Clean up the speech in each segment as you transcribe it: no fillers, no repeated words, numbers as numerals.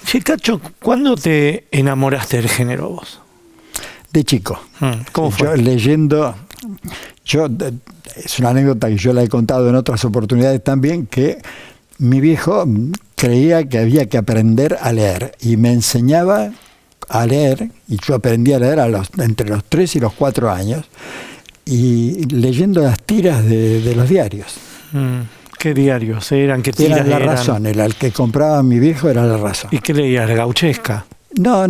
Che, Cacho, ¿cuándo te enamoraste del género vos? De chico. ¿Cómo fue? Yo leyendo, es una anécdota que yo la he contado en otras oportunidades también, que mi viejo creía que había que aprender a leer y me enseñaba a leer, y yo aprendí a leer entre los 3 y los 4 años, y leyendo las tiras de los diarios. ¿Qué diarios eran? ¿Qué tiras Era La eran? Razón, el que compraba mi viejo era La Razón. ¿Y qué leías? ¿La Gauchesca? No,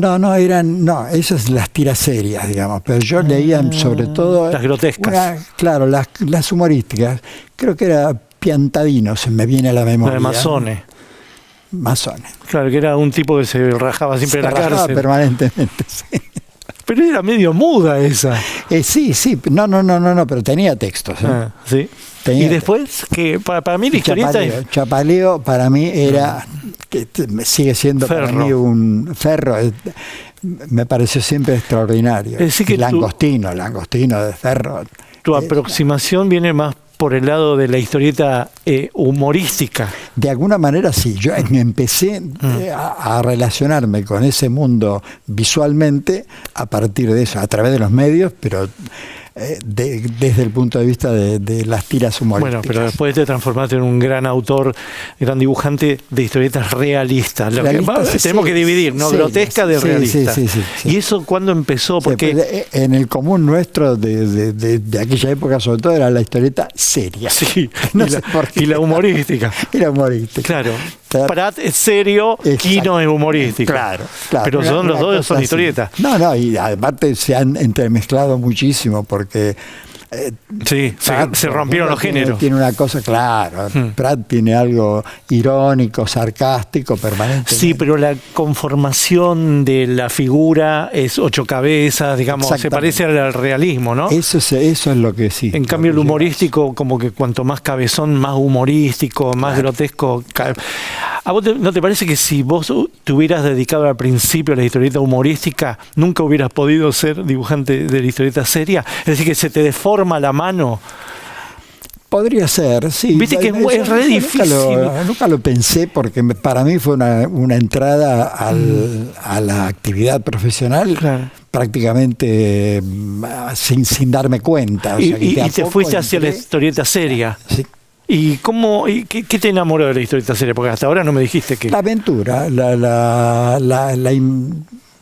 esas las tiras serias, digamos, pero yo leía sobre todo... Las grotescas. Claro, las humorísticas. Creo que era Piantadino, se me viene a la memoria. La de Mazzone. Mazzone. Claro, que era un tipo que se rajaba siempre en la cárcel. Permanentemente, sí. Pero era medio muda esa. Sí, no, pero tenía textos. Sí. Tenía y después, que para mí la historieta es... Chapaleo para mí era, que sigue siendo Ferro. para mí un Ferro, me pareció siempre extraordinario. Es decir que Langostino de Ferro. Tu aproximación viene más por el lado de la historieta humorística. De alguna manera sí, yo empecé a relacionarme con ese mundo visualmente a partir de eso, a través de los medios, pero desde el punto de vista de las tiras humorísticas. Bueno, pero después te transformaste en un gran autor, gran dibujante de historietas realistas. Tenemos que dividir, ¿no? Grotesca de realista. Sí. ¿Y eso cuándo empezó? Porque en el común nuestro de aquella época, sobre todo, era la historieta seria. Sí, no sé por qué. Y la humorística. Y la humorística. Claro. Prat es serio, Quino es humorístico. Claro. Pero son los dos son historietas. No, y aparte se han entremezclado muchísimo porque... sí, se rompieron los géneros. Tiene una cosa, claro, Prat tiene algo irónico, sarcástico, permanente. Sí, pero la conformación de la figura es 8 cabezas, digamos, se parece al realismo, ¿no? Eso es lo que sí. En cambio, el humorístico, como que cuanto más cabezón, más humorístico, más grotesco. ¿A vos no te parece que si vos te hubieras dedicado al principio a la historieta humorística, nunca hubieras podido ser dibujante de la historieta seria? Es decir, que se te deforma la mano. Podría ser, sí. Viste que es re difícil. Nunca lo pensé porque para mí fue una entrada a la actividad profesional. Claro. Prácticamente sin darme cuenta. Y te fuiste hacia la historieta seria. Sí. ¿Y qué te enamoró de la historieta seria? Porque hasta ahora no me dijiste que... La aventura,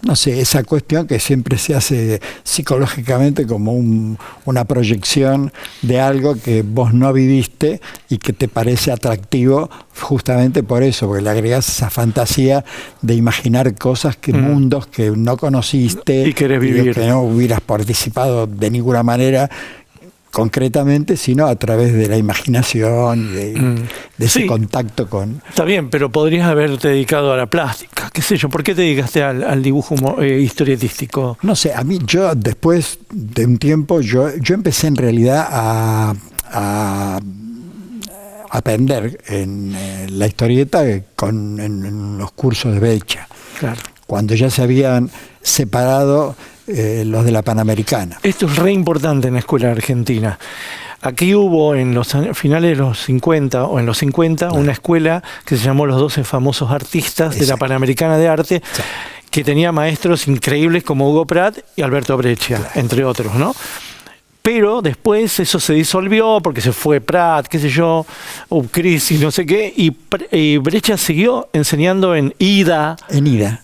no sé, esa cuestión que siempre se hace psicológicamente como una proyección de algo que vos no viviste y que te parece atractivo justamente por eso, porque le agregás esa fantasía de imaginar cosas, mundos que no conociste y querés vivir, que no hubieras participado de ninguna manera concretamente, sino a través de la imaginación, de ese contacto con... Está bien, pero podrías haberte dedicado a la plástica, qué sé yo. ¿Por qué te dedicaste al dibujo historietístico? No sé, a mí, yo después de un tiempo, yo empecé en realidad a aprender en la historieta en los cursos de Brecha. Claro. Cuando ya se habían separado los de la Panamericana. Esto es re importante en la escuela argentina. Aquí hubo en los finales de los 50 o en los 50 una escuela que se llamó los 12 famosos artistas de la Panamericana de Arte, que tenía maestros increíbles como Hugo Pratt y Alberto Breccia, entre otros, ¿no? Pero después eso se disolvió porque se fue Pratt, qué sé yo, hubo crisis, no sé qué, y Breccia siguió enseñando en IDA. En IDA.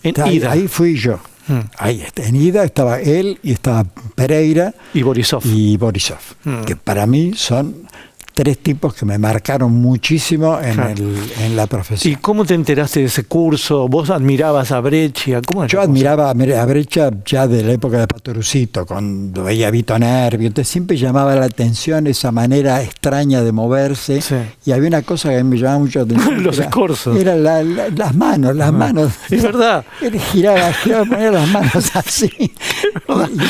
Ahí fui yo. Ahí en IDA estaba él y estaba Pereira y Borisov, que para mí son 3 tipos que me marcaron muchísimo en la profesión. ¿Y cómo te enteraste de ese curso? ¿Vos admirabas a Breccia? Yo admiraba a Breccia ya de la época de Patorucito, cuando veía a Vito Nervi. Entonces siempre llamaba la atención esa manera extraña de moverse. Sí. Y había una cosa que me llamaba mucho la atención. Los escorzos. Era las manos. Es verdad. Él giraba, ponía las manos así. Y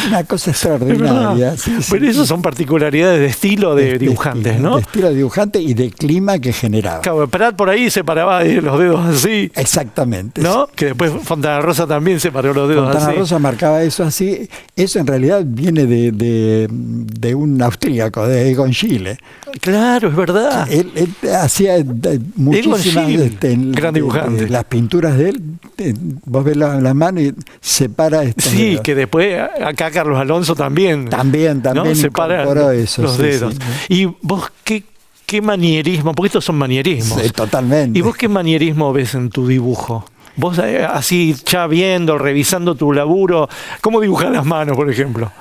una cosa extraordinaria. Pero eso son particularidades de estilo de dibujantes, ¿no? ¿no? De estilo dibujante y de clima que generaba. Claro, Prat por ahí separaba los dedos así. Exactamente. ¿No? Que después Fontana Rosa también separó los dedos Fontana así. Rosa marcaba eso así. Eso en realidad viene de un austríaco, de Egon Schiele. Claro, es verdad. Él hacía muchísimas gran dibujante. las pinturas de él. Vos ves la mano y separa estos Sí, dedos. que después acá Carlos Alonso también. También ¿no? Separa incorporó eso. los dedos. Sí. ¿Y vos qué manierismo? Porque estos son manierismos. Sí, totalmente. ¿Y vos qué manierismo ves en tu dibujo? Vos así ya viendo, revisando tu laburo, ¿cómo dibujas las manos, por ejemplo?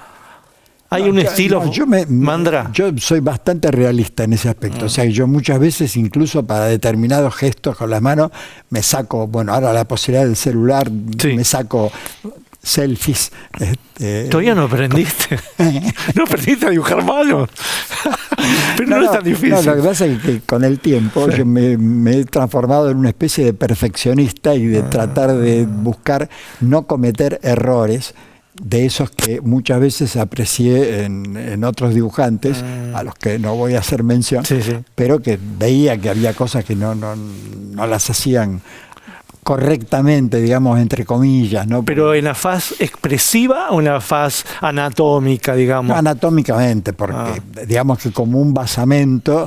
¿Hay un estilo Mandra? Yo soy bastante realista en ese aspecto. O sea, yo muchas veces, incluso para determinados gestos con las manos, me saco, bueno, ahora la posibilidad del celular, me saco selfies. Todavía no aprendiste. No aprendiste a dibujar manos. Pero no es tan difícil. No, lo que pasa es que con el tiempo yo me he transformado en una especie de perfeccionista y de tratar de buscar no cometer errores de esos que muchas veces aprecié en otros dibujantes, a los que no voy a hacer mención, pero que veía que había cosas que no las hacían correctamente, digamos, entre comillas, ¿no? ¿Pero en la faz expresiva o en la faz anatómica, digamos? No, anatómicamente, porque digamos que como un basamento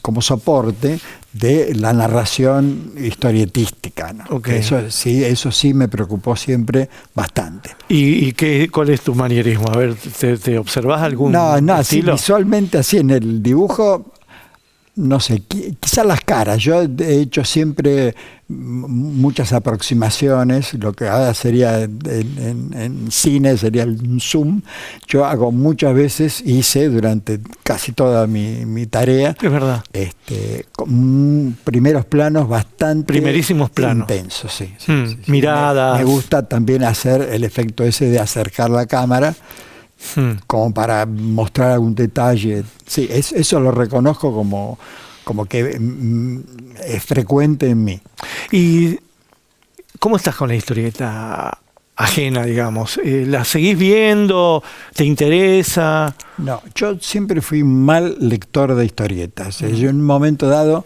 como soporte de la narración historietística, ¿no? Okay. Eso sí me preocupó siempre bastante. ¿Y cuál es tu manierismo? A ver, ¿te observás algún estilo? Sí, visualmente así en el dibujo, no sé, quizás las caras. Yo he hecho siempre muchas aproximaciones, lo que ahora sería en cine sería un zoom. Yo hago muchas veces, hice durante casi toda mi tarea, es verdad, con primeros planos primerísimos planos intensos, sí. Miradas. Me gusta también hacer el efecto ese de acercar la cámara, como para mostrar algún detalle. Sí, eso lo reconozco como que es frecuente en mí. ¿Y cómo estás con la historieta ajena, digamos? ¿La seguís viendo? ¿Te interesa? No, yo siempre fui un mal lector de historietas. Yo en un momento dado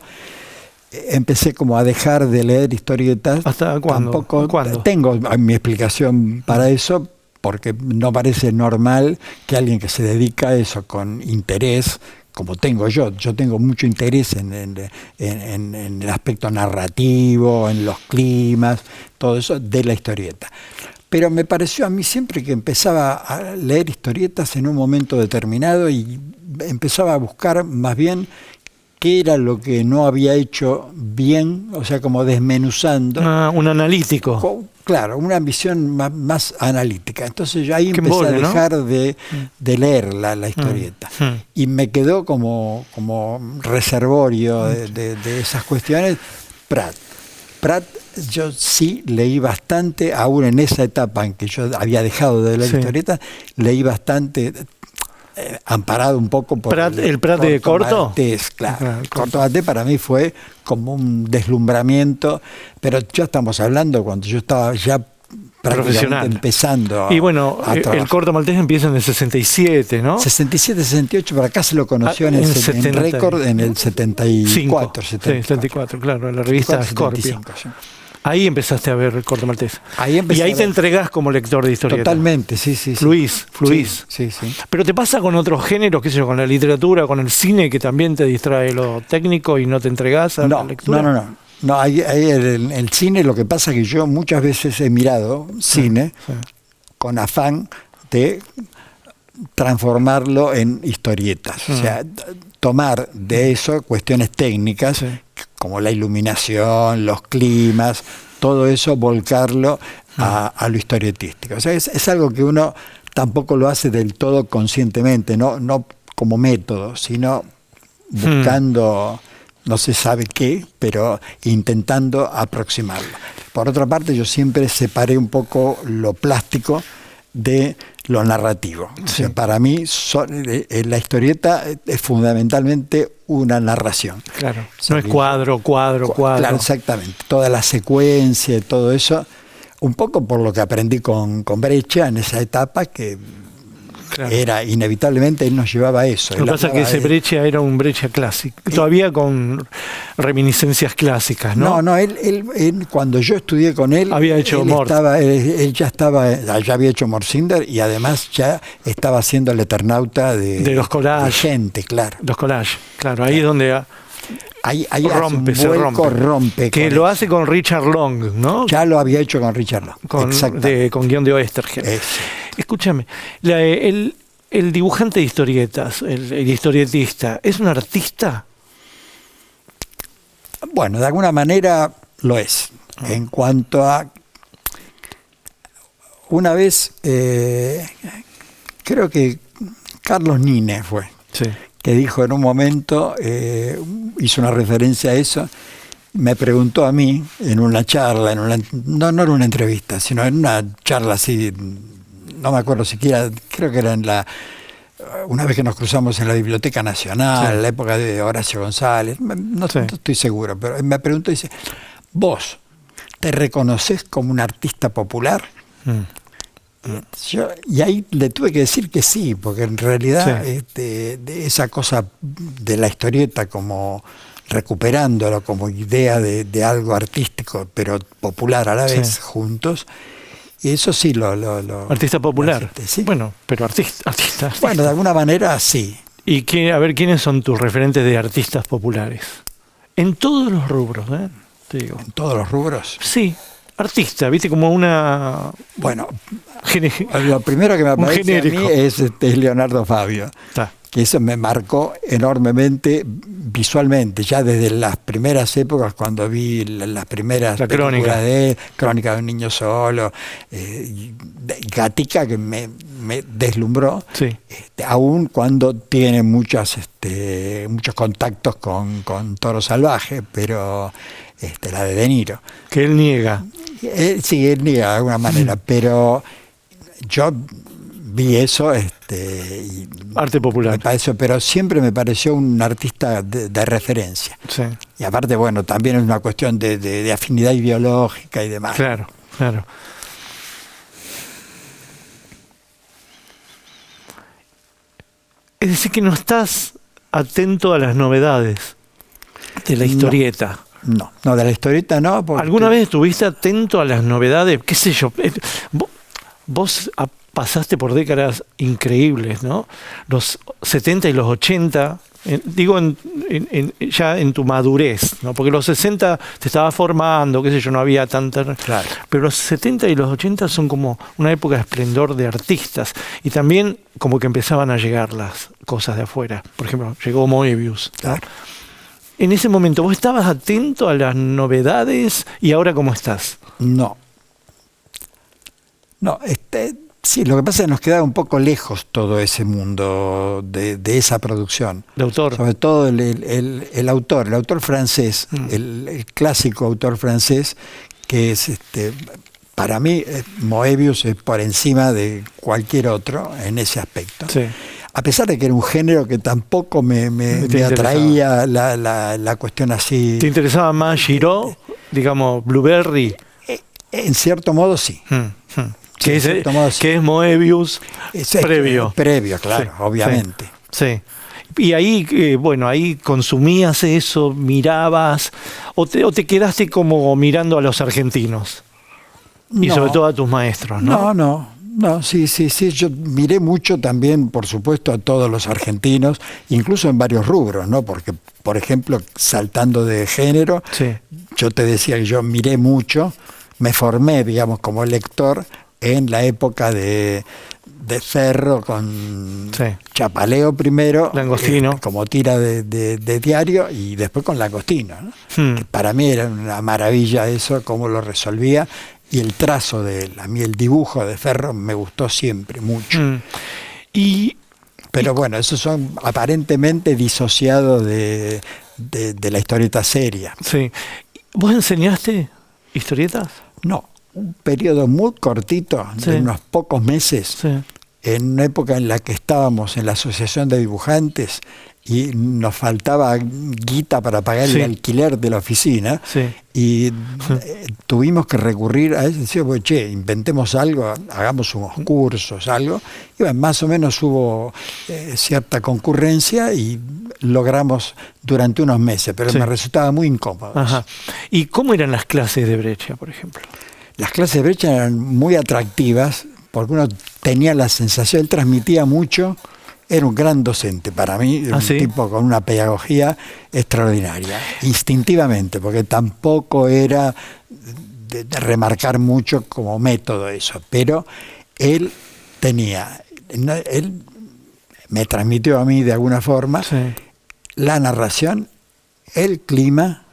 empecé como a dejar de leer historietas. ¿Hasta cuándo? ¿Cuándo? Tengo mi explicación para eso, porque no parece normal que alguien que se dedica a eso con interés, como tengo yo tengo mucho interés en el aspecto narrativo, en los climas, todo eso de la historieta. Pero me pareció a mí siempre que empezaba a leer historietas en un momento determinado y empezaba a buscar más bien qué era lo que no había hecho bien, o sea, como desmenuzando. Un analítico. Claro, una visión más analítica. Entonces yo ahí empecé a dejar de leer la historieta. Y me quedó como reservorio de esas cuestiones Prat, yo sí leí bastante, aún en esa etapa en que yo había dejado de leer historieta, leí bastante, amparado un poco por el Prat de Corto. Claro, el Corto Maltés para mí fue como un deslumbramiento, pero ya estamos hablando cuando yo estaba ya profesional empezando. Y bueno, el Corto Maltés empieza en el 67, ¿no? 67, 68, por acá se lo conoció en Récord en el 74. 74, claro, en la revista Scorpio. Ahí empezaste a ver el Corto Maltés. Y ahí te entregás como lector de historieta. Totalmente, sí. Fluís. Sí. Pero te pasa con otros géneros, qué sé yo, con la literatura, con el cine, que también te distrae lo técnico y no te entregás a la lectura. No, el cine, lo que pasa es que yo muchas veces he mirado cine con afán de transformarlo en historietas. O sea, tomar de eso cuestiones técnicas, como la iluminación, los climas, todo eso, volcarlo a lo historietístico. O sea, es algo que uno tampoco lo hace del todo conscientemente, no como método, sino buscando no se sabe qué, pero intentando aproximarlo. Por otra parte, yo siempre separé un poco lo plástico de lo narrativo. O sea, para mí la historieta es fundamentalmente una narración. Claro, no es cuadro. Claro, exactamente. Toda la secuencia, todo eso, un poco por lo que aprendí con Breccia en esa etapa, que Claro. Era inevitablemente, él nos llevaba a eso. Lo que pasa es que ese Breccia era un Breccia clásico, todavía con reminiscencias clásicas, ¿no? No, él, cuando yo estudié con él, había hecho Mort. Él ya había hecho Morsinder y además ya estaba haciendo el Eternauta de los collages. De gente, claro. Los collages, claro, ahí es donde ahí rompe, hace un vuelco, rompe. Que lo hace con Richard Long, ¿no? Ya lo había hecho con Richard Long. Con guión de Oesterheld. Escúchame, el dibujante de historietas, el historietista, ¿es un artista? Bueno, de alguna manera lo es. En cuanto a... Una vez, creo que Carlos Nine fue, sí, que dijo en un momento, hizo una referencia a eso, me preguntó a mí en una charla, no en una entrevista, sino en una charla así, no me acuerdo siquiera, creo que era una vez que nos cruzamos en la Biblioteca Nacional, en la época de Horacio González, no estoy seguro, pero me preguntó, dice, ¿vos te reconoces como un artista popular? Y ahí le tuve que decir que sí, porque en realidad de esa cosa de la historieta como recuperándolo como idea de algo artístico, pero popular a la vez, juntos, y eso sí lo artista popular. Sí. Bueno, pero artista. Bueno, de alguna manera sí. Y a ver, ¿quiénes son tus referentes de artistas populares? En todos los rubros, te digo. ¿En todos los rubros? Sí, artista, viste, como una... Bueno, lo primero que me aparece a mí es Leonardo Fabio. Que eso me marcó enormemente visualmente, ya desde las primeras épocas cuando vi las primeras películas de Crónica de un niño solo, Gatica, que me deslumbró, aún cuando tiene muchos contactos con Toro Salvaje, pero la de Niro. Que él niega. Sí, él niega de alguna manera, pero yo vi eso, arte popular. Pero siempre me pareció un artista de referencia. Sí. Y aparte, bueno, también es una cuestión de afinidad ideológica y demás. Claro, claro. Es decir, que no estás atento a las novedades de la historieta. No, de la historieta no. ¿Alguna vez estuviste atento a las novedades? ¿Qué sé yo? Vos pasaste por décadas increíbles, ¿no? Los 70 y los 80, ya en tu madurez, ¿no? Porque los 60 te estaba formando, qué sé yo, no había tanta... Claro. Pero los 70 y los 80 son como una época de esplendor de artistas. Y también como que empezaban a llegar las cosas de afuera. Por ejemplo, llegó Moebius, ¿no? Claro. En ese momento, ¿vos estabas atento a las novedades y ahora cómo estás? No, sí, lo que pasa es que nos quedaba un poco lejos todo ese mundo de esa producción. ¿El autor? Sobre todo el autor francés, el clásico autor francés, que es, para mí, Moebius es por encima de cualquier otro en ese aspecto. Sí. A pesar de que era un género que tampoco me atraía la cuestión así. ¿Te interesaba más Giraud, digamos, Blueberry? En cierto modo, sí. Que es Moebius previo. Previo, claro, sí, obviamente. Sí. Y ahí, ahí consumías eso, mirabas, o te quedaste como mirando a los argentinos. Y sobre todo a tus maestros, ¿no? No, sí. Yo miré mucho también, por supuesto, a todos los argentinos, incluso en varios rubros, ¿no? Porque, por ejemplo, saltando de género, yo te decía que yo miré mucho, me formé, digamos, como lector en la época de Ferro con Chapaleo primero, Langostino, como tira de diario, y después con Langostino, ¿no? Que para mí era una maravilla eso, cómo lo resolvía. Y el trazo de él, a mí el dibujo de Ferro me gustó siempre mucho. Pero bueno, esos son aparentemente disociados de la historieta seria. Sí. ¿Vos enseñaste historietas? No, un periodo muy cortito, de unos pocos meses, en una época en la que estábamos en la Asociación de Dibujantes y nos faltaba guita para pagar el alquiler de la oficina, y tuvimos que recurrir a eso. Decíamos, pues, che, inventemos algo, hagamos unos cursos, algo. Y bueno, más o menos hubo cierta concurrencia y logramos durante unos meses, pero me resultaba muy incómodo. Ajá. ¿Y cómo eran las clases de Breccia, por ejemplo? Las clases de Breccia eran muy atractivas porque uno tenía la sensación, él transmitía mucho. Era un gran docente para mí, un tipo con una pedagogía extraordinaria, instintivamente, porque tampoco era de remarcar mucho como método eso, pero él me transmitió a mí de alguna forma la narración, el clima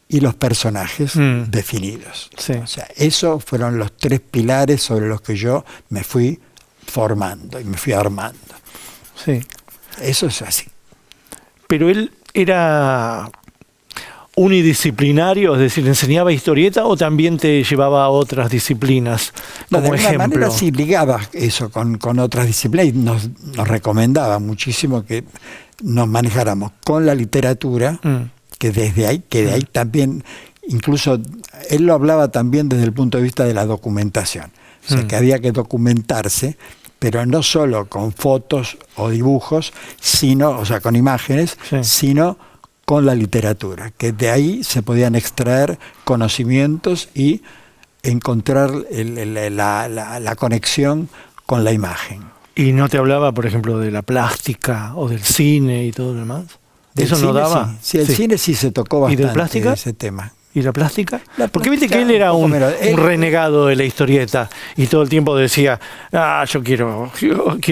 y los personajes definidos. O sea, esos fueron los 3 pilares sobre los que yo me fui formando y me fui armando. Sí. Eso es así. Pero él era unidisciplinario, es decir, ¿enseñaba historieta o también te llevaba a otras disciplinas? No, como de ejemplo. alguna manera sí ligaba eso con otras disciplinas y nos recomendaba muchísimo que nos manejáramos con la literatura, que de ahí también, incluso él lo hablaba también desde el punto de vista de la documentación. O sea, que había que documentarse, pero no solo con fotos o dibujos, sino, o sea, con imágenes, sino con la literatura, que de ahí se podían extraer conocimientos y encontrar la conexión con la imagen. ¿Y no te hablaba, por ejemplo, de la plástica o del cine y todo lo demás? ¿Eso no daba? Sí, el cine sí se tocó bastante. ¿Y de plástica? Ese tema. ¿Y la plástica? Porque viste que él era un renegado de la historieta y todo el tiempo decía, yo quiero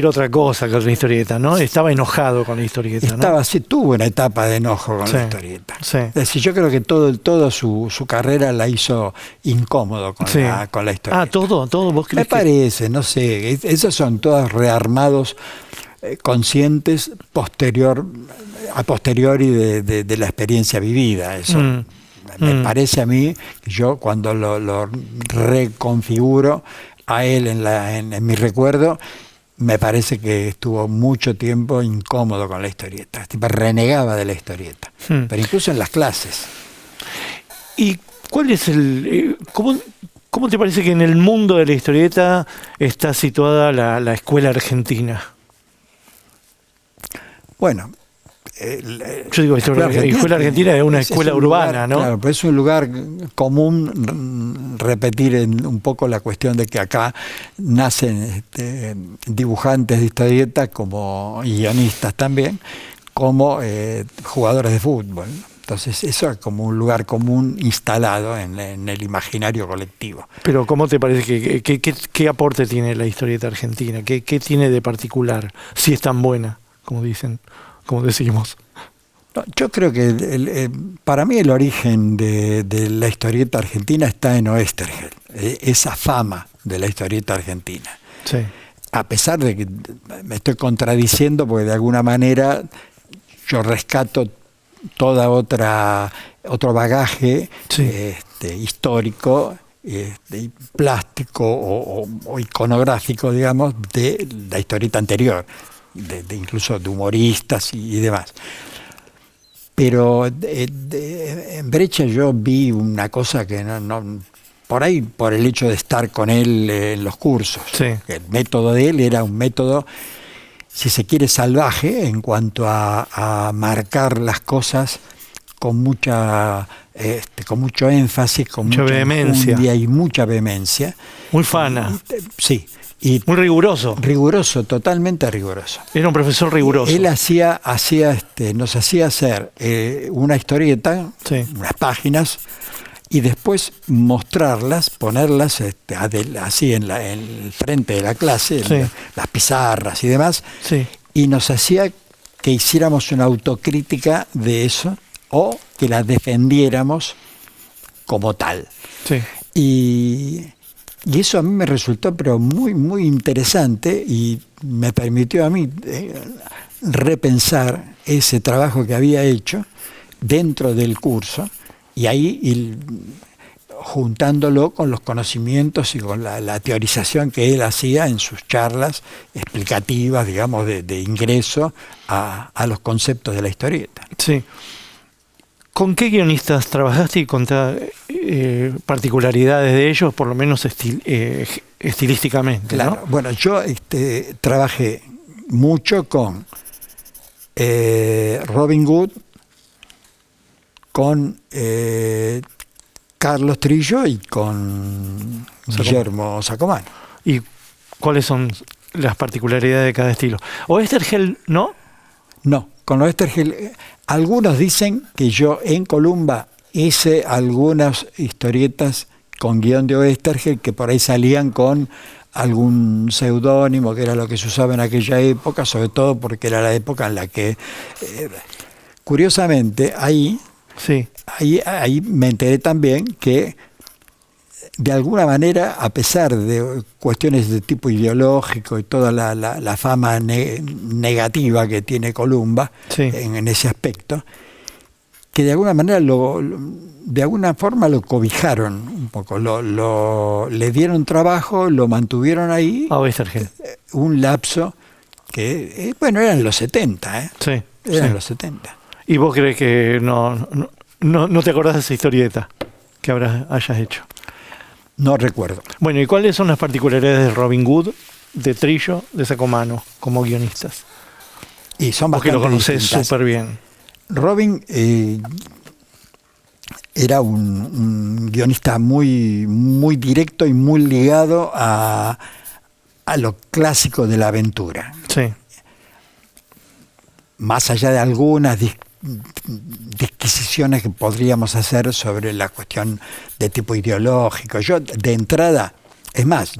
otra cosa que la historieta, ¿no? Estaba enojado con la historieta, ¿no? Tuvo una etapa de enojo con la historieta. Es decir, yo creo que toda su carrera la hizo incómodo con la historieta. ¿Todo? ¿Vos crees? Me parece, no sé. Esos son todos rearmados conscientes a posteriori de la experiencia vivida. Eso. Me parece a mí que yo cuando lo reconfiguro a él en mi recuerdo, me parece que estuvo mucho tiempo incómodo con la historieta, renegaba de la historieta, pero incluso en las clases. ¿Y cuál es cómo te parece que en el mundo de la historieta está situada la escuela argentina? Bueno, yo digo, la escuela argentina es una escuela urbana, lugar, ¿no? Claro, pero es un lugar común repetir un poco la cuestión de que acá nacen dibujantes de historieta como guionistas también, como jugadores de fútbol, ¿no? Entonces eso es como un lugar común instalado en el imaginario colectivo. Pero ¿cómo te parece qué aporte tiene la historieta argentina? ¿Qué tiene de particular? Si es tan buena, como decimos. No, yo creo que para mí el origen de la historieta argentina está en Oesterheld, esa fama de la historieta argentina. Sí. A pesar de que me estoy contradiciendo, porque de alguna manera yo rescato toda otro bagaje histórico, plástico o iconográfico, digamos, de la historieta anterior. Incluso de humoristas y demás. Pero en Breccia yo vi una cosa que no por ahí, por el hecho de estar con él en los cursos. El método de él era un método, si se quiere, salvaje en cuanto a marcar las cosas con mucho énfasis, con mucha vehemencia y mucha vehemencia. Muy fana. Sí. Y muy riguroso. Riguroso, totalmente riguroso. Era un profesor riguroso. Él nos hacía hacer una historieta, unas páginas, y después mostrarlas, ponerlas así en el frente de la clase, las pizarras y demás, y nos hacía que hiciéramos una autocrítica de eso o que la defendiéramos como tal. Y eso a mí me resultó pero muy, muy interesante y me permitió a mí repensar ese trabajo que había hecho dentro del curso. Y ahí juntándolo con los conocimientos y con la teorización que él hacía en sus charlas explicativas, digamos, de ingreso a los conceptos de la historieta. Sí. ¿Con qué guionistas trabajaste y contá particularidades de ellos, por lo menos estilísticamente? Claro, ¿no? bueno, yo trabajé mucho con Robin Hood, con Carlos Trillo y con Guillermo Sacomano. ¿Y cuáles son las particularidades de cada estilo? ¿Oesterheld no? No, con Oesterheld, algunos dicen que yo en Columba hice algunas historietas con guión de Oesterheld que por ahí salían con algún seudónimo, que era lo que se usaba en aquella época, sobre todo porque era la época en la que, curiosamente, ahí me enteré también que de alguna manera, a pesar de cuestiones de tipo ideológico y toda la fama negativa que tiene Columba en ese aspecto, que de alguna manera de alguna forma lo cobijaron un poco, le dieron trabajo, lo mantuvieron ahí un lapso que, bueno, eran los 70, eran los 70. ¿Y vos crees que no te acordás de esa historieta que hayas hecho? No recuerdo. Bueno, ¿y cuáles son las particularidades de Robin Hood, de Trillo, de Sacomano, como guionistas? Y son bastante. Porque lo conocés distintas. súper bien. Robin era un guionista muy, muy directo y muy ligado a lo clásico de la aventura. Sí. Más allá de algunas disquisiciones que podríamos hacer sobre la cuestión de tipo ideológico. Yo, de entrada, es más,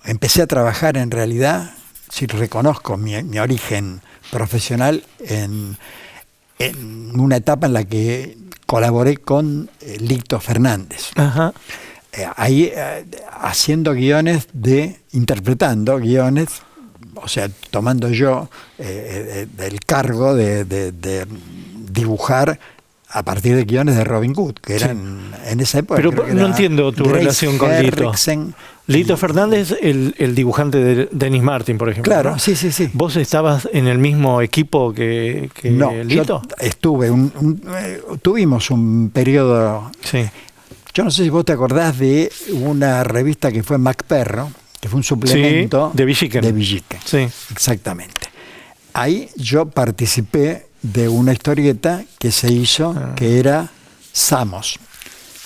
empecé a trabajar en realidad, si reconozco mi origen profesional, en una etapa en la que colaboré con Lito Fernández. Ajá. Ahí haciendo interpretando guiones, o sea, tomando yo el cargo de dibujar a partir de guiones de Robin Hood, que eran en esa época. Pero no entiendo tu relación con Lito. Lito Fernández, el dibujante de Dennis Martin, por ejemplo. Claro, ¿no? sí. ¿Vos estabas en el mismo equipo que no, Lito? Yo estuve, tuvimos un periodo. Sí. Yo no sé si vos te acordás de una revista que fue MacPerro, que fue un suplemento de Villiquen. De Villiquen. Sí. Exactamente. Ahí yo participé de una historieta que se hizo, que era Samos,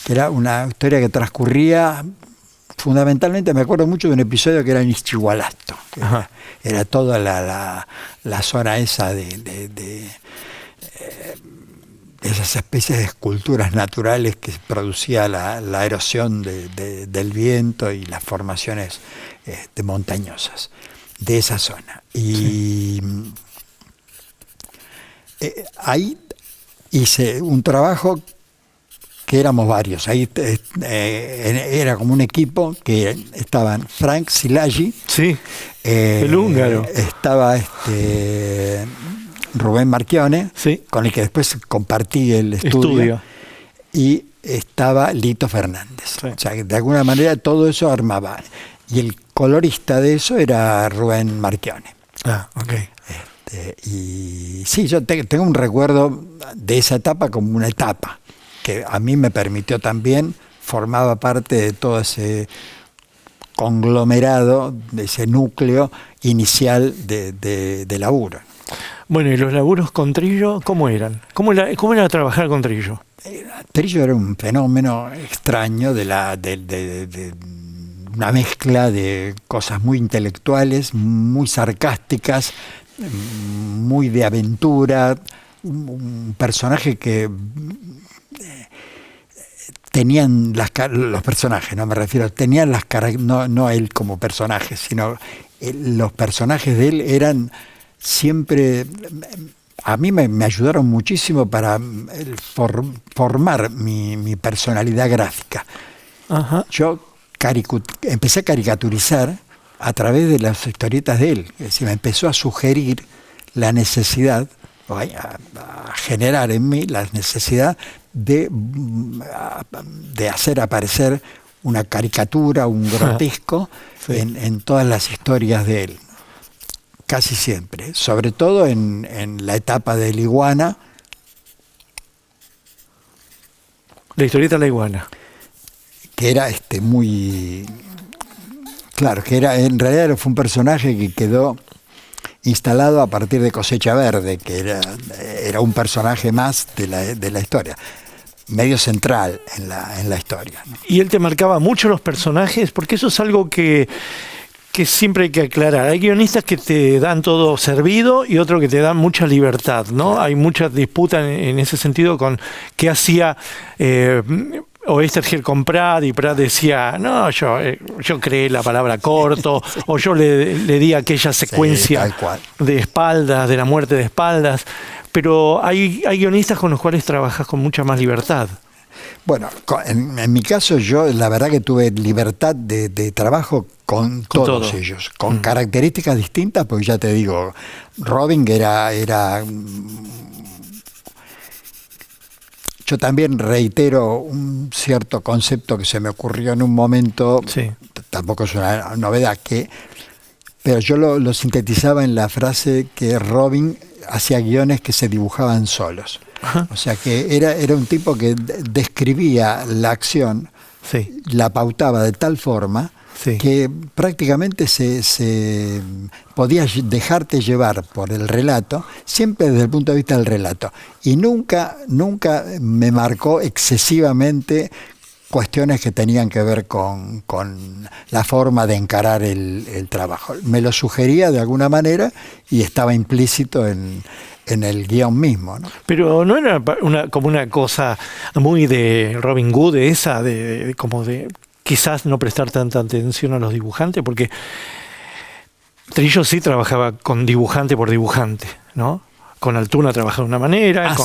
que era una historia que transcurría fundamentalmente, me acuerdo mucho de un episodio que era en Ixchigualasto. Era toda la zona esa de esas especies de esculturas naturales que producía la erosión del viento y las formaciones montañosas de esa zona. Y ahí hice un trabajo que éramos varios. Ahí era como un equipo que estaban Frank Silagi, el húngaro, estaba Rubén Marchione, con el que después compartí el estudio. Y estaba Lito Fernández. O sea, que de alguna manera todo eso armaba. Y el colorista de eso era Rubén Marchione. Y sí, yo tengo un recuerdo de esa etapa como una etapa que a mí me permitió también, formaba parte de todo ese conglomerado, de ese núcleo inicial de laburo. Bueno, ¿y los laburos con Trillo cómo eran? ¿Cómo era trabajar con Trillo? Trillo era un fenómeno extraño de una mezcla de cosas muy intelectuales, muy sarcásticas, muy de aventura, un personaje que tenían los personajes, no me refiero, tenían las no él como personaje, sino los personajes de él eran siempre, a mí me ayudaron muchísimo para formar mi personalidad gráfica. Ajá. Yo empecé a caricaturizar a través de las historietas de él, es decir, me empezó a sugerir la necesidad, a generar en mí la necesidad de hacer aparecer una caricatura, un grotesco Sí. en todas las historias de él. Casi siempre. Sobre todo en la etapa de La Iguana. La historieta La Iguana. Que era muy... Claro, que en realidad fue un personaje que quedó instalado a partir de Cosecha Verde, que era un personaje más de la historia, medio central en la historia, ¿no? Y él te marcaba mucho los personajes, porque eso es algo que siempre hay que aclarar. Hay guionistas que te dan todo servido y otros que te dan mucha libertad, ¿no? Hay mucha disputa en ese sentido con qué hacía Oesterheld con Pratt, y Pratt decía, no, yo creé la palabra corto, sí. O yo le di aquella secuencia de espaldas, de la muerte de espaldas. Pero hay guionistas con los cuales trabajas con mucha más libertad. Bueno, en mi caso yo la verdad que tuve libertad de trabajo con todos ellos, con características distintas, porque ya te digo, Robin era yo también reitero un cierto concepto que se me ocurrió en un momento, sí. Tampoco es una novedad, pero yo lo sintetizaba en la frase que Robin hacía guiones que se dibujaban solos. Ajá. O sea que era un tipo que describía la acción, sí. La pautaba de tal forma, sí. Que prácticamente se podía dejarte llevar por el relato, siempre desde el punto de vista del relato. Y nunca me marcó excesivamente cuestiones que tenían que ver con la forma de encarar el trabajo. Me lo sugería de alguna manera y estaba implícito en el guión mismo, ¿no? Pero no era como una cosa muy de Robin Hood, esa como de quizás no prestar tanta atención a los dibujantes, porque Trillo sí trabajaba con dibujante por dibujante, ¿no? Con Altuna trabajaba de una manera,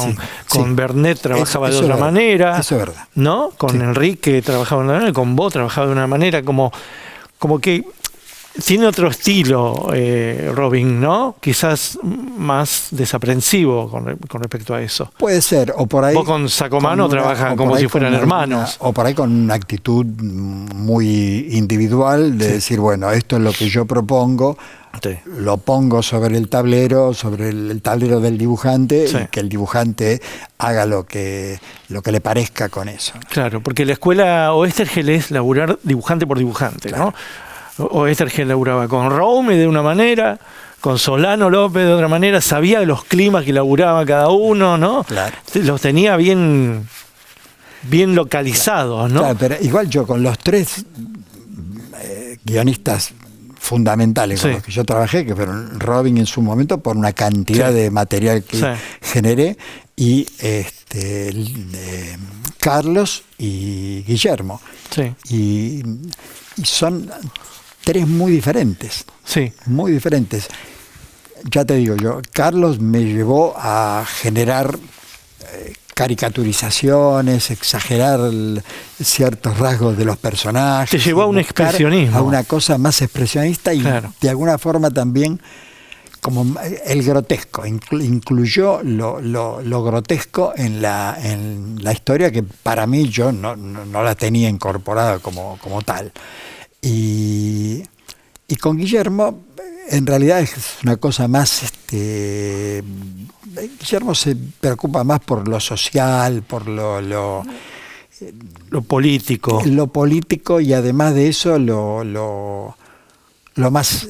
con Bernet trabajaba de otra manera. Eso es verdad. ¿No? Con Enrique trabajaba de una manera, con Bo trabajaba de una manera, como que tiene otro estilo, Robin, ¿no? Quizás más desaprensivo con respecto a eso. Puede ser, o por ahí... Vos con Sacomano trabajan como si fueran hermanos. O por ahí con una actitud muy individual de decir, bueno, esto es lo que yo propongo, sí. Lo pongo sobre el tablero del dibujante, sí. Y que el dibujante haga lo que le parezca con eso. Claro, porque la escuela Oesterheld es laburar dibujante por dibujante, claro. ¿No? Oesterheld laburaba con Raume de una manera, con Solano López de otra manera, sabía los climas que laburaba cada uno, ¿no? Claro. Los tenía bien localizados, ¿no? Claro, pero igual yo con los tres guionistas fundamentales con los que yo trabajé, que fueron Robin en su momento, por una cantidad de material que generé, y Carlos y Guillermo. Sí. Y son tres muy diferentes. Sí. Muy diferentes. Ya te digo yo, Carlos me llevó a generar caricaturizaciones, exagerar ciertos rasgos de los personajes. Te llevó a un expresionismo. A una cosa más expresionista y de alguna forma también como el grotesco. Incluyó lo grotesco en la historia, que para mí yo no la tenía incorporada como tal. Y con Guillermo en realidad es una cosa más, Guillermo se preocupa más por lo social, por lo político. Lo político, y además de eso lo más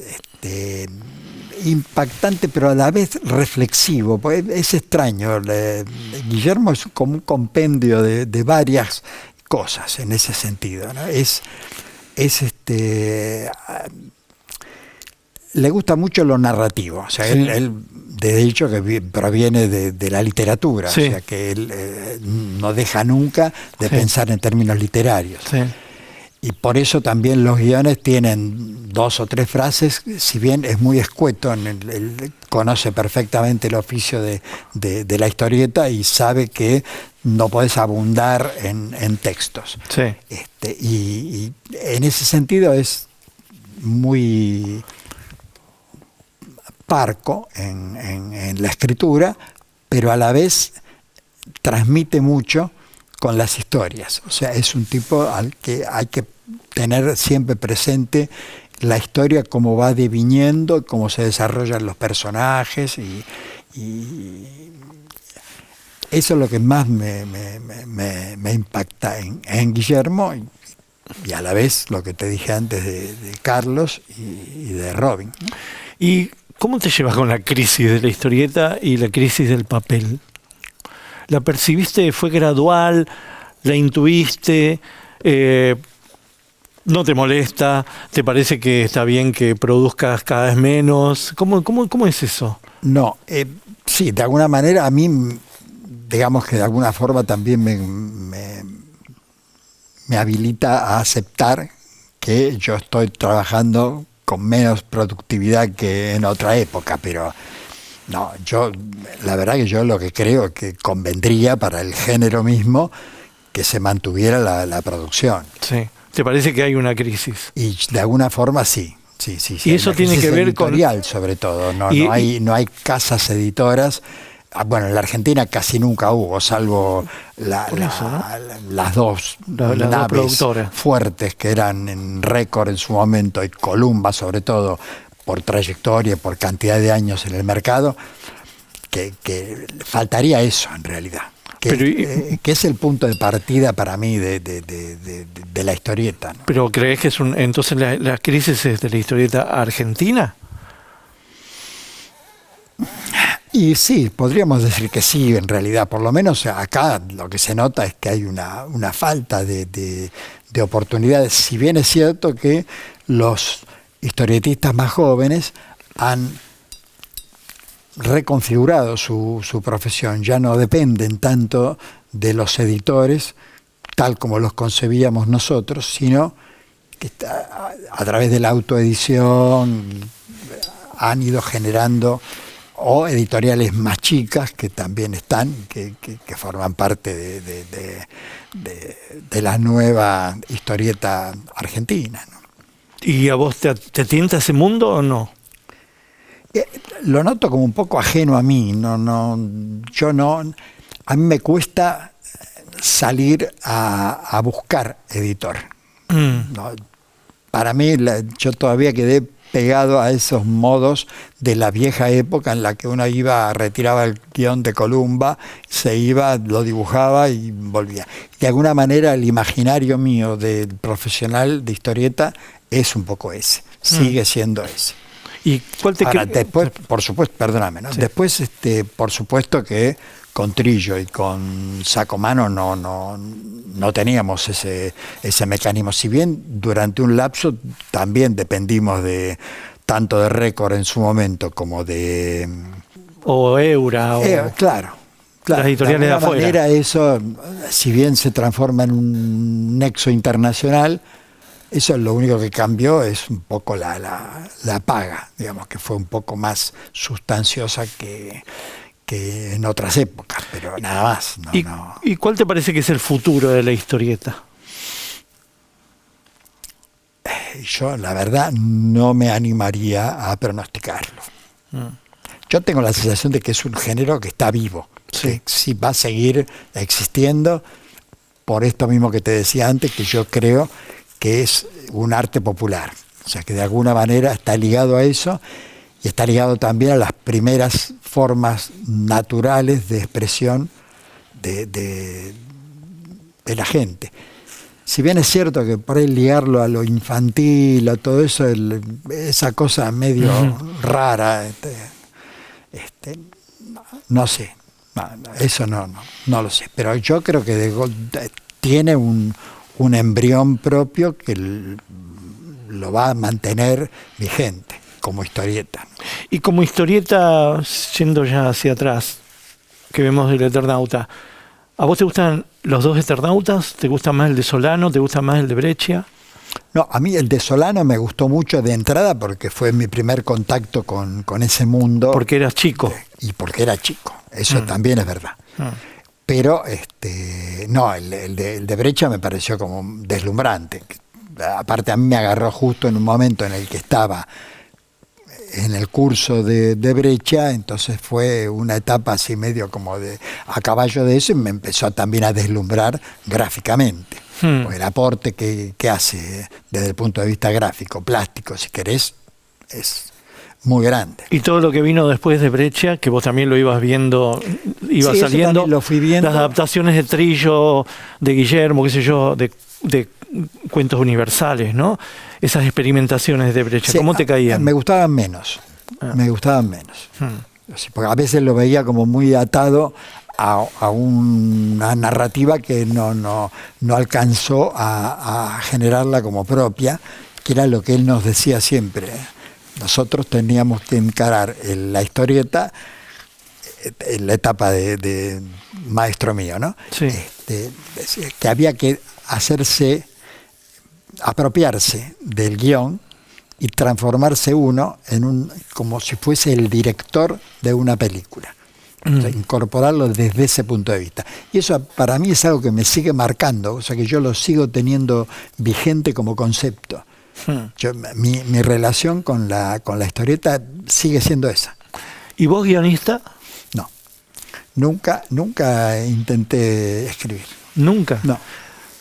impactante, pero a la vez reflexivo. Pues es extraño. Guillermo es como un compendio de varias cosas en ese sentido, ¿no? Le gusta mucho lo narrativo, o sea, sí. él de hecho que proviene de la literatura, sí. O sea que él no deja nunca de pensar en términos literarios. Sí. Y por eso también los guiones tienen 2 o 3 frases, si bien es muy escueto, él conoce perfectamente el oficio de la historieta y sabe que no podés abundar en textos. Sí. Y en ese sentido es muy parco en la escritura, pero a la vez transmite mucho con las historias. O sea, es un tipo al que hay que tener siempre presente la historia, cómo va deviniendo, cómo se desarrollan los personajes, y eso es lo que más me impacta en Guillermo, y a la vez lo que te dije antes de Carlos y de Robin, ¿no? ¿Y cómo te llevas con la crisis de la historieta y la crisis del papel? ¿La percibiste, fue gradual, la intuiste, no te molesta, te parece que está bien que produzcas cada vez menos? ¿Cómo es eso? No, sí, de alguna manera a mí, digamos que de alguna forma también me habilita a aceptar que yo estoy trabajando con menos productividad que en otra época, pero no, la verdad que yo lo que creo que convendría para el género mismo que se mantuviera la producción. Sí. ¿Te parece que hay una crisis? Y de alguna forma sí. Y eso tiene que ver con editorial, sobre todo. No hay casas editoras. Bueno, en la Argentina casi nunca hubo, salvo las dos naves fuertes que eran en Récord en su momento, y Columba sobre todo, por trayectoria, por cantidad de años en el mercado, que faltaría eso en realidad. Que es el punto de partida para mí de la historieta, ¿no? ¿Pero crees que entonces la crisis es de la historieta argentina? Y sí, podríamos decir que sí, en realidad. Por lo menos acá lo que se nota es que hay una falta de oportunidades. Si bien es cierto que los historietistas más jóvenes han reconfigurado su profesión, ya no dependen tanto de los editores, tal como los concebíamos nosotros, sino que a través de la autoedición han ido generando, o editoriales más chicas que también están, que forman parte de la nueva historieta argentina, ¿no? ¿Y a vos te tienta ese mundo o no? Lo noto como un poco ajeno a mí. A mí me cuesta salir a buscar editor. No, para mí, yo todavía quedé pegado a esos modos de la vieja época en la que uno retiraba el guión de Columba, se iba, lo dibujaba y volvía. De alguna manera el imaginario mío del profesional de historieta es un poco ese, sigue siendo ese. ¿Y cuál te Ahora, después, por supuesto, perdóname, ¿no? Sí. Después, por supuesto que con Trillo y con Sacomano no teníamos ese mecanismo. Si bien durante un lapso también dependimos tanto de Récord en su momento como de... O Eura. Claro. Las editoriales de afuera. De alguna manera eso, si bien se transforma en un nexo internacional, eso lo único que cambió es un poco la paga, digamos, que fue un poco más sustanciosa que en otras épocas, pero nada más. ¿Y cuál te parece que es el futuro de la historieta? Yo, la verdad, no me animaría a pronosticarlo. Yo tengo la sensación de que es un género que está vivo, que sí va a seguir existiendo, por esto mismo que te decía antes, que yo creo que es un arte popular. O sea, que de alguna manera está ligado a eso, y está ligado también a las primeras formas naturales de expresión de la gente. Si bien es cierto que por ahí ligarlo a lo infantil, a todo eso, esa cosa medio rara, no sé, eso no lo sé. Pero yo creo que tiene un embrión propio que lo va a mantener vigente como historieta. Y como historieta, yendo ya hacia atrás, que vemos del Eternauta, ¿a vos te gustan los dos Eternautas? ¿Te gusta más el de Solano? ¿Te gusta más el de Breccia? No, a mí el de Solano me gustó mucho de entrada porque fue mi primer contacto con ese mundo. Porque eras chico. Y porque era chico, eso también es verdad. Pero no, el de Breccia me pareció como deslumbrante. Aparte a mí me agarró justo en un momento en el que estaba en el curso de Breccia, entonces fue una etapa así medio como a caballo de eso, y me empezó también a deslumbrar gráficamente. Porque el aporte que hace desde el punto de vista gráfico, plástico, si querés, es muy grande. Y todo lo que vino después de Breccia, que vos también lo ibas viendo, iba saliendo, lo fui viendo. Las adaptaciones de Trillo, de Guillermo, qué sé yo, de cuentos universales, ¿no? Esas experimentaciones de Breccia, ¿cómo te caían? Me gustaban menos, me gustaban menos. Porque a veces lo veía como muy atado a una narrativa que no alcanzó a generarla como propia, que era lo que él nos decía siempre. Nosotros teníamos que encarar la historieta en la etapa de maestro mío, ¿no? Sí. Que había que apropiarse del guión y transformarse uno como si fuese el director de una película. O sea, incorporarlo desde ese punto de vista. Y eso para mí es algo que me sigue marcando, o sea que yo lo sigo teniendo vigente como concepto. Mi relación con la historieta sigue siendo esa. ¿Y vos, guionista? No. Nunca intenté escribir. ¿Nunca?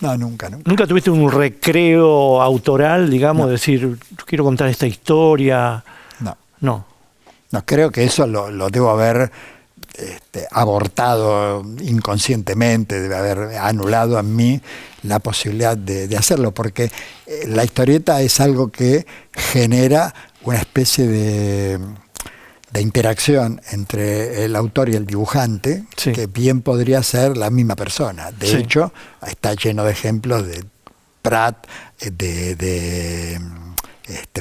No, nunca. ¿Nunca tuviste un recreo autoral, digamos, No. decir, quiero contar esta historia? No, creo que eso lo debo haber abortado inconscientemente, debe haber anulado en mí la posibilidad de hacerlo, porque la historieta es algo que genera una especie de interacción entre el autor y el dibujante, sí, que bien podría ser la misma persona. De hecho, está lleno de ejemplos de Pratt, de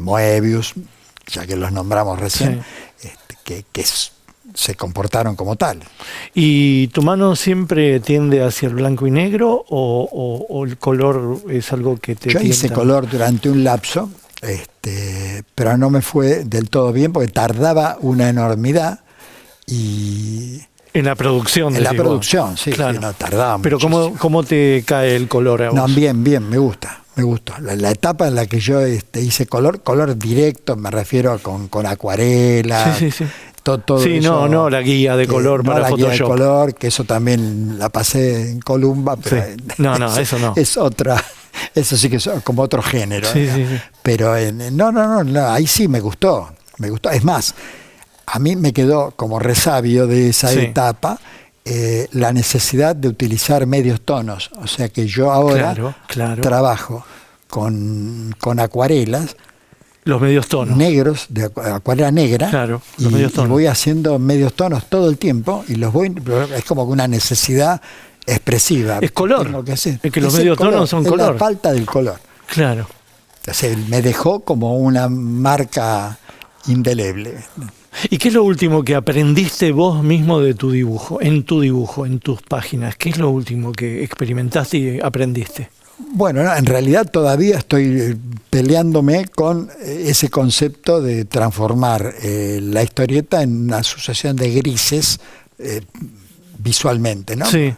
Moebius, ya que los nombramos recién, que se comportaron como tal. ¿Y tu mano siempre tiende hacia el blanco y negro o el color es algo que te Yo hice tienta? color durante un lapso, pero no me fue del todo bien porque tardaba una enormidad y... En la producción. En la producción, sí, claro. Sí, no, tardaba pero muchísimo. ¿cómo te cae el color a vos? No, bien, me gusta. La etapa en la que yo hice color directo, me refiero con acuarela. Sí. Todo sí, eso, no la guía de color para la Photoshop. Guía de color, que eso también la pasé en Columba, pero No, eso no. Es otra, eso sí que es como otro género. Sí. Pero no, ahí sí me gustó. Es más, a mí me quedó como resabio de esa etapa la necesidad de utilizar medios tonos. O sea que yo ahora trabajo con acuarelas. Los medios tonos. Negros, de acuarela negra. Claro, los medios tonos. Y voy haciendo medios tonos todo el tiempo y es como una necesidad expresiva. Es color. Tengo que hacer. Es que los medios tonos son color. La falta del color. Claro. O sea, me dejó como una marca indeleble. ¿Y qué es lo último que aprendiste vos mismo de tu dibujo, en tus páginas? ¿Qué es lo último que experimentaste y aprendiste? Bueno, en realidad todavía estoy peleándome con ese concepto de transformar la historieta en una sucesión de grises visualmente, ¿no? Sí.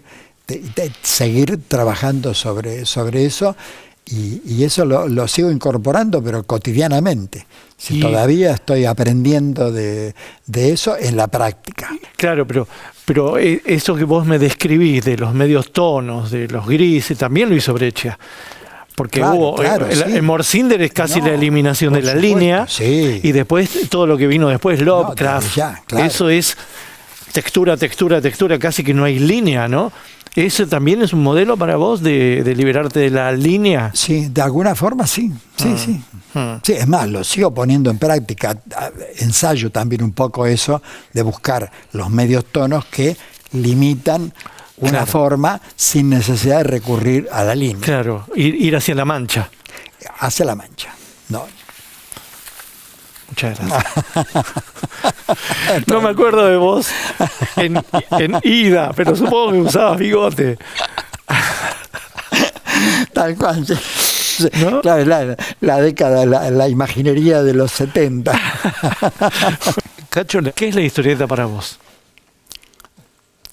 De seguir trabajando sobre eso y eso lo sigo incorporando, pero cotidianamente. Todavía estoy aprendiendo de eso en la práctica. Claro, pero eso que vos me describís de los medios tonos, de los grises, también lo hizo Breccia. Porque el Morcinder es casi la eliminación de la línea, y después todo lo que vino después, Lovecraft, eso es textura, casi que no hay línea, ¿no? ¿Eso también es un modelo para vos de liberarte de la línea? Sí, de alguna forma sí. Sí, es más, lo sigo poniendo en práctica. Ensayo también un poco eso de buscar los medios tonos que limitan una forma sin necesidad de recurrir a la línea. Claro, ir hacia la mancha. Hacia la mancha, no. Muchas gracias. No me acuerdo de vos en Ida, pero supongo que usabas bigote. Tal cual. ¿No? Claro, la década, la imaginería de los 70. Cacho, ¿qué es la historieta para vos?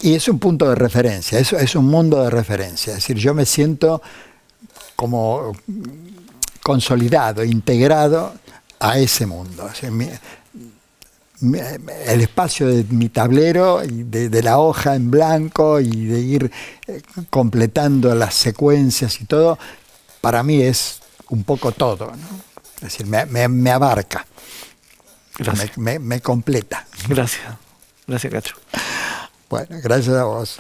Y es un punto de referencia, es un mundo de referencia. Es decir, yo me siento como consolidado, integrado a ese mundo. O sea, el espacio de mi tablero y de la hoja en blanco y de ir completando las secuencias y todo, para mí es un poco todo, ¿no? Es decir, me abarca, me completa. Gracias. Gracias, Cacho. Bueno, gracias a vos.